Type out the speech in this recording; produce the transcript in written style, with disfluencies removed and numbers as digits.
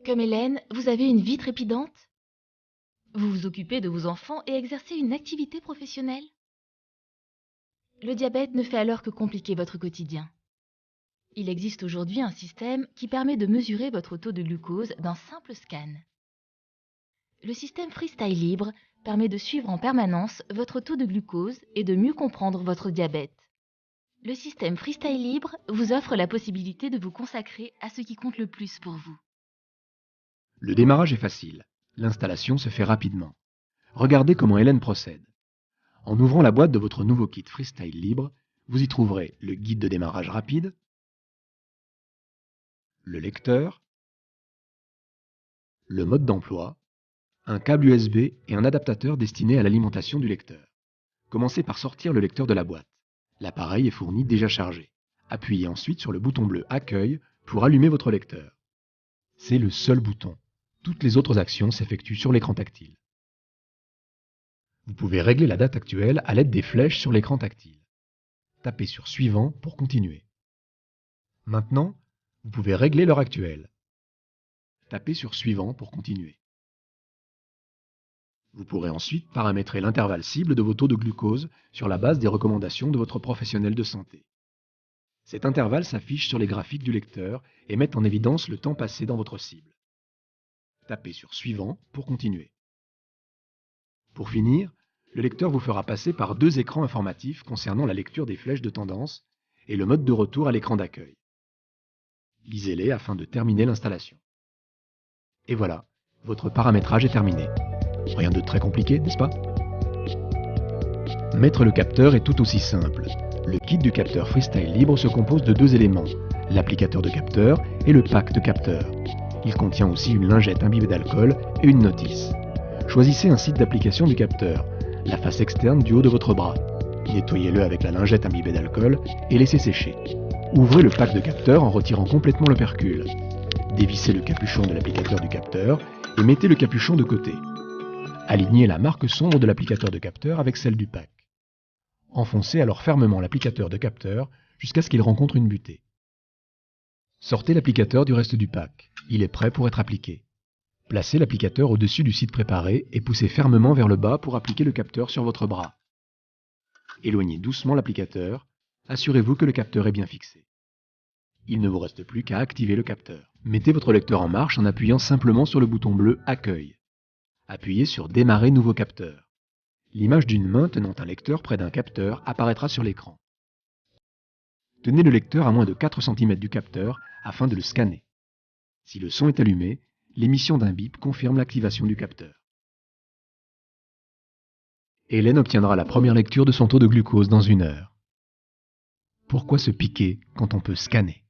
Comme Hélène, vous avez une vie trépidante? Vous vous occupez de vos enfants et exercez une activité professionnelle? Le diabète ne fait alors que compliquer votre quotidien. Il existe aujourd'hui un système qui permet de mesurer votre taux de glucose d'un simple scan. Le système Freestyle Libre permet de suivre en permanence votre taux de glucose et de mieux comprendre votre diabète. Le système Freestyle Libre vous offre la possibilité de vous consacrer à ce qui compte le plus pour vous. Le démarrage est facile. L'installation se fait rapidement. Regardez comment Hélène procède. En ouvrant la boîte de votre nouveau kit Freestyle Libre, vous y trouverez le guide de démarrage rapide, le lecteur, le mode d'emploi, un câble USB et un adaptateur destiné à l'alimentation du lecteur. Commencez par sortir le lecteur de la boîte. L'appareil est fourni déjà chargé. Appuyez ensuite sur le bouton bleu Accueil pour allumer votre lecteur. C'est le seul bouton. Toutes les autres actions s'effectuent sur l'écran tactile. Vous pouvez régler la date actuelle à l'aide des flèches sur l'écran tactile. Tapez sur Suivant pour continuer. Maintenant, vous pouvez régler l'heure actuelle. Tapez sur Suivant pour continuer. Vous pourrez ensuite paramétrer l'intervalle cible de vos taux de glucose sur la base des recommandations de votre professionnel de santé. Cet intervalle s'affiche sur les graphiques du lecteur et met en évidence le temps passé dans votre cible. Tapez sur Suivant pour continuer. Pour finir, le lecteur vous fera passer par deux écrans informatifs concernant la lecture des flèches de tendance et le mode de retour à l'écran d'accueil. Lisez-les afin de terminer l'installation. Et voilà, votre paramétrage est terminé. Rien de très compliqué, n'est-ce pas? Mettre le capteur est tout aussi simple. Le kit du capteur Freestyle Libre se compose de deux éléments, l'applicateur de capteur et le pack de capteur. Il contient aussi une lingette imbibée d'alcool et une notice. Choisissez un site d'application du capteur, la face externe du haut de votre bras. Nettoyez-le avec la lingette imbibée d'alcool et laissez sécher. Ouvrez le pack de capteur en retirant complètement l'opercule. Dévissez le capuchon de l'applicateur du capteur et mettez le capuchon de côté. Alignez la marque sombre de l'applicateur de capteur avec celle du pack. Enfoncez alors fermement l'applicateur de capteur jusqu'à ce qu'il rencontre une butée. Sortez l'applicateur du reste du pack. Il est prêt pour être appliqué. Placez l'applicateur au-dessus du site préparé et poussez fermement vers le bas pour appliquer le capteur sur votre bras. Éloignez doucement l'applicateur. Assurez-vous que le capteur est bien fixé. Il ne vous reste plus qu'à activer le capteur. Mettez votre lecteur en marche en appuyant simplement sur le bouton bleu Accueil. Appuyez sur Démarrer nouveau capteur. L'image d'une main tenant un lecteur près d'un capteur apparaîtra sur l'écran. Tenez le lecteur à moins de 4 cm du capteur afin de le scanner. Si le son est allumé, l'émission d'un bip confirme l'activation du capteur. Hélène obtiendra la première lecture de son taux de glucose dans 1 heure. Pourquoi se piquer quand on peut scanner ?